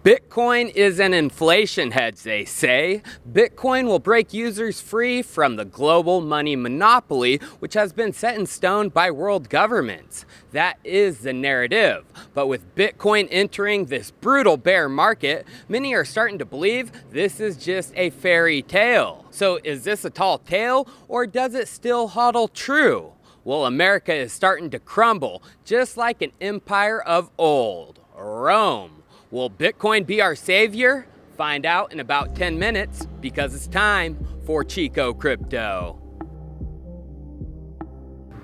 Bitcoin is an inflation hedge, they say. Bitcoin will break users free from the global money monopoly, which has been set in stone by world governments. That is the narrative. But with Bitcoin entering this brutal bear market, many are starting to believe this is just a fairy tale. So is this a tall tale, or does it still hold true? Well, America is starting to crumble, just like an empire of old, Rome. Will Bitcoin be our savior? Find out in about 10 minutes, because it's time for Chico Crypto.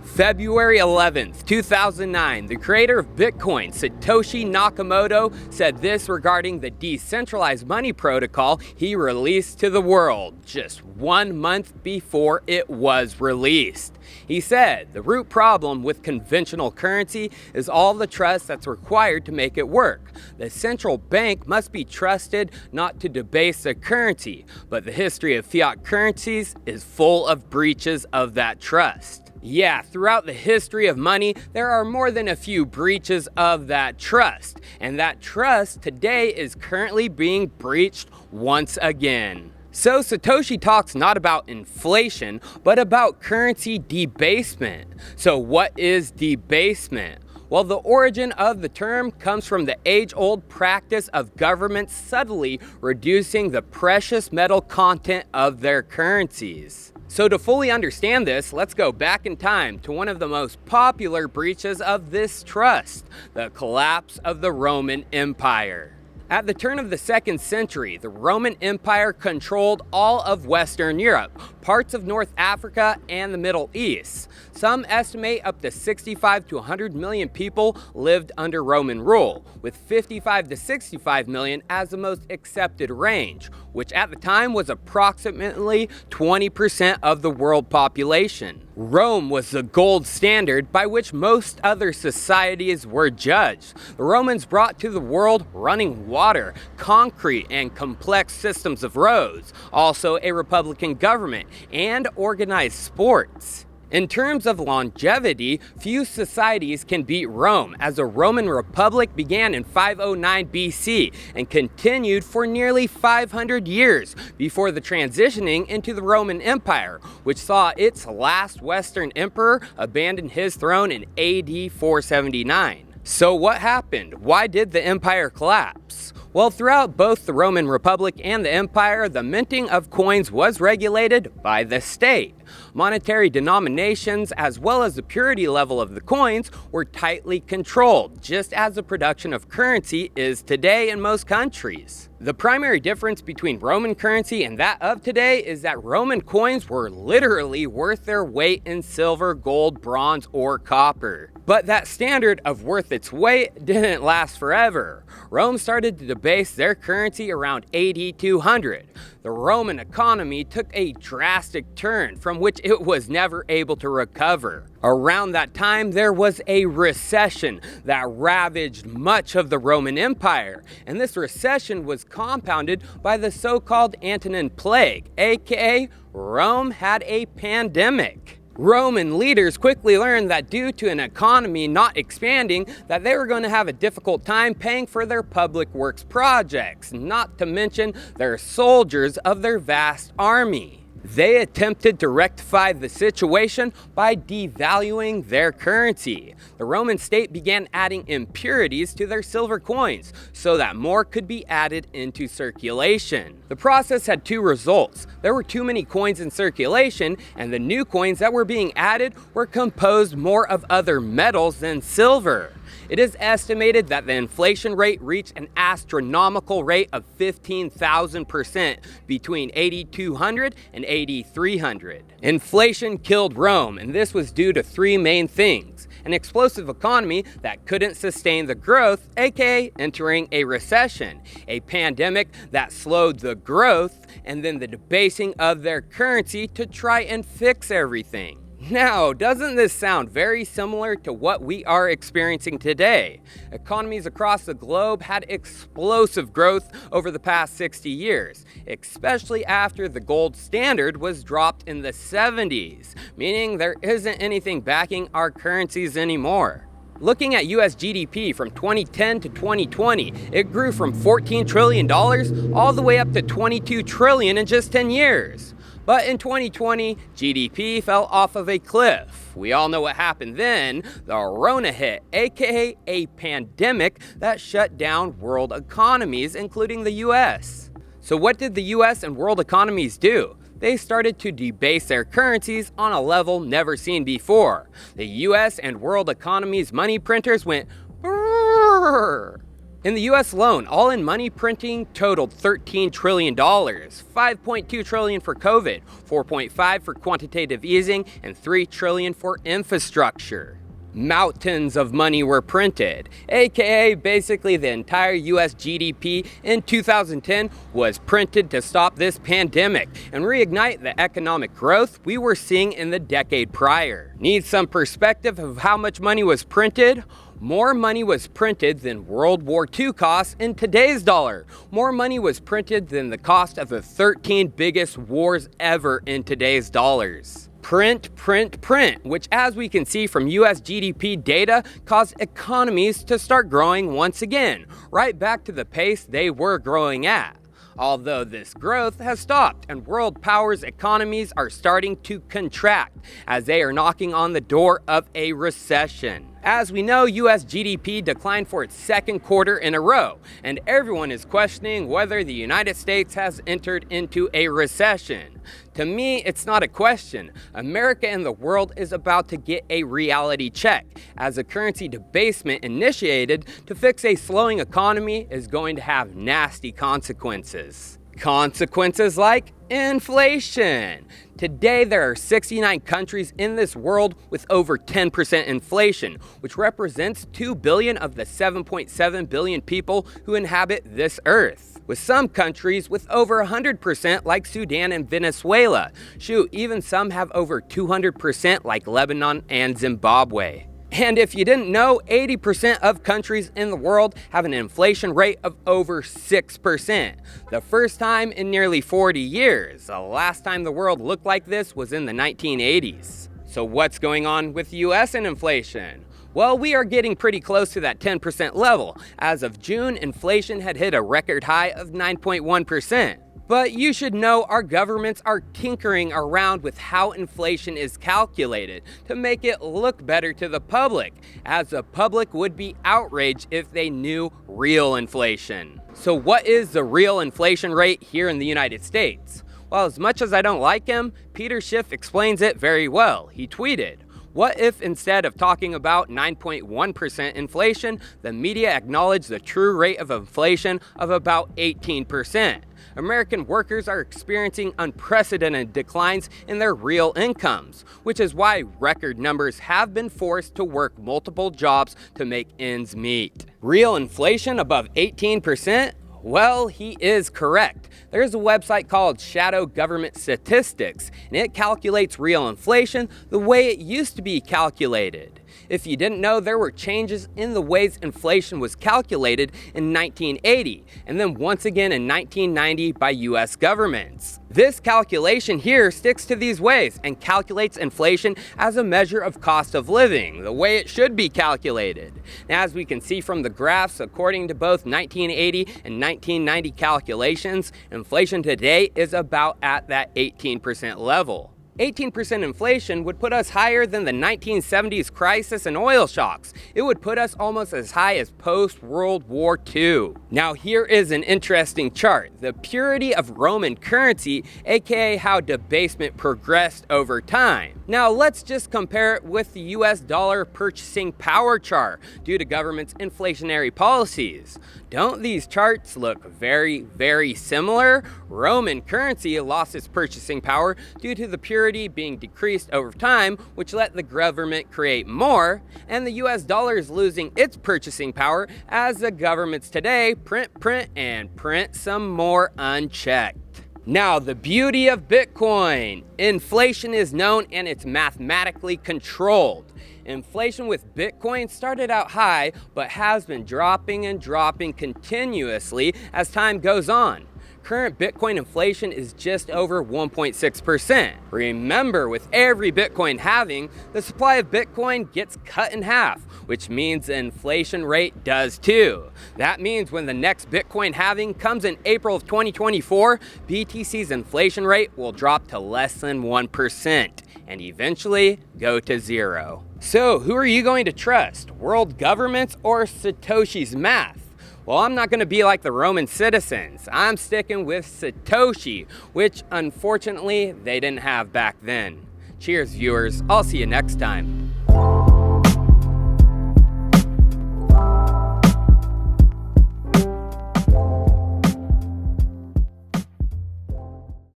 February 11th, 2009, the creator of Bitcoin, Satoshi Nakamoto, said this regarding the decentralized money protocol he released to the world just 1 month before it was released. He said, "The root problem with conventional currency is all the trust that's required to make it work. The central bank must be trusted not to debase the currency, but the history of fiat currencies is full of breaches of that trust." Yeah, throughout the history of money, there are more than a few breaches of that trust. And that trust today is currently being breached once again. So Satoshi talks not about inflation, but about currency debasement. So what is debasement? Well, the origin of the term comes from the age-old practice of governments subtly reducing the precious metal content of their currencies. So to fully understand this, let's go back in time to one of the most popular breaches of this trust, the collapse of the Roman Empire. At the turn of the 2nd century, the Roman Empire controlled all of Western Europe, parts of North Africa, and the Middle East. Some estimate up to 65 to 100 million people lived under Roman rule, with 55 to 65 million as the most accepted range, which at the time was approximately 20% of the world population. Rome was the gold standard by which most other societies were judged. The Romans brought to the world running water, concrete, and complex systems of roads, also a republican government, and organized sports. In terms of longevity, few societies can beat Rome, as the Roman Republic began in 509 BC and continued for nearly 500 years before the transitioning into the Roman Empire, which saw its last Western emperor abandon his throne in AD 479. So what happened? Why did the empire collapse? Well, throughout both the Roman Republic and the Empire, the minting of coins was regulated by the state. Monetary denominations, as well as the purity level of the coins, were tightly controlled, just as the production of currency is today in most countries. The primary difference between Roman currency and that of today is that Roman coins were literally worth their weight in silver, gold, bronze, or copper. But that standard of worth its weight didn't last forever. Rome started to debase their currency around AD 200. The Roman economy took a drastic turn from which it was never able to recover. Around that time, there was a recession that ravaged much of the Roman Empire, and this recession was compounded by the so-called Antonine Plague, aka Rome had a pandemic. Roman leaders quickly learned that due to an economy not expanding, that they were going to have a difficult time paying for their public works projects, not to mention their soldiers of their vast army. They attempted to rectify the situation by devaluing their currency. The Roman state began adding impurities to their silver coins so that more could be added into circulation. The process had two results. There were too many coins in circulation, and the new coins that were being added were composed more of other metals than silver. It is estimated that the inflation rate reached an astronomical rate of 15,000% between AD 200 and AD 300. Inflation killed Rome, and this was due to three main things: an explosive economy that couldn't sustain the growth, aka entering a recession, a pandemic that slowed the growth, and then the debasing of their currency to try and fix everything. Now, doesn't this sound very similar to what we are experiencing today? Economies across the globe had explosive growth over the past 60 years, especially after the gold standard was dropped in the 70s, meaning there isn't anything backing our currencies anymore. Looking at US GDP from 2010 to 2020, it grew from $14 trillion all the way up to $22 trillion in just 10 years. But in 2020, GDP fell off of a cliff. We all know what happened then. The Rona hit, aka a pandemic that shut down world economies, including the US. So what did the US and world economies do? They started to debase their currencies on a level never seen before. The US and world economies' money printers went brrrr. In the US alone, all-in money printing totaled $13 trillion, $5.2 trillion for COVID, $4.5 for quantitative easing, and $3 trillion for infrastructure. Mountains of money were printed, aka basically the entire US GDP in 2010 was printed to stop this pandemic and reignite the economic growth we were seeing in the decade prior. Need some perspective of how much money was printed? More money was printed than World War II costs in today's dollar. More money was printed than the cost of the 13 biggest wars ever in today's dollars. Print, print, print, which as we can see from US GDP data, caused economies to start growing once again, right back to the pace they were growing at. Although this growth has stopped and world powers' economies are starting to contract as they are knocking on the door of a recession. As we know, US GDP declined for its second quarter in a row, and everyone is questioning whether the United States has entered into a recession. To me, it's not a question. America and the world is about to get a reality check, as a currency debasement initiated to fix a slowing economy is going to have nasty consequences. Consequences like inflation. Today, there are 69 countries in this world with over 10% inflation, which represents 2 billion of the 7.7 billion people who inhabit this earth. With some countries with over 100% like Sudan and Venezuela. Shoot, even some have over 200% like Lebanon and Zimbabwe. And if you didn't know, 80% of countries in the world have an inflation rate of over 6%. The first time in nearly 40 years. The last time the world looked like this was in the 1980s. So what's going on with the US and inflation? Well, we are getting pretty close to that 10% level. As of June, inflation had hit a record high of 9.1%. But you should know our governments are tinkering around with how inflation is calculated to make it look better to the public, as the public would be outraged if they knew real inflation. So what is the real inflation rate here in the United States? Well, as much as I don't like him, Peter Schiff explains it very well. He tweeted, "What if instead of talking about 9.1% inflation, the media acknowledged the true rate of inflation of about 18%? American workers are experiencing unprecedented declines in their real incomes, which is why record numbers have been forced to work multiple jobs to make ends meet." Real inflation above 18%? Well, he is correct. There's a website called Shadow Government Statistics, and it calculates real inflation the way it used to be calculated. If you didn't know, there were changes in the ways inflation was calculated in 1980, and then once again in 1990 by US governments. This calculation here sticks to these ways and calculates inflation as a measure of cost of living, the way it should be calculated. Now, as we can see from the graphs, according to both 1980 and 1990 calculations, inflation today is about at that 18% level. 18% inflation would put us higher than the 1970s crisis and oil shocks. It would put us almost as high as post-World War II. Now here is an interesting chart. The purity of Roman currency, aka how debasement progressed over time. Now let's just compare it with the US dollar purchasing power chart due to government's inflationary policies. Don't these charts look very, very similar? Roman currency lost its purchasing power due to the purity being decreased over time, which let the government create more, and the US dollar is losing its purchasing power as the governments today print, and print some more unchecked. Now, the beauty of Bitcoin. Inflation is known and it's mathematically controlled. Inflation with Bitcoin started out high, but has been dropping and dropping continuously as time goes on. current Bitcoin inflation is just over 1.6%. Remember, with every Bitcoin halving, the supply of Bitcoin gets cut in half, which means the inflation rate does too. That means when the next Bitcoin halving comes in April of 2024, BTC's inflation rate will drop to less than 1% and eventually go to zero. So who are you going to trust? World governments or Satoshi's math? Well, I'm not going to be like the Roman citizens. I'm sticking with Satoshi, which unfortunately they didn't have back then. Cheers, viewers. I'll see you next time.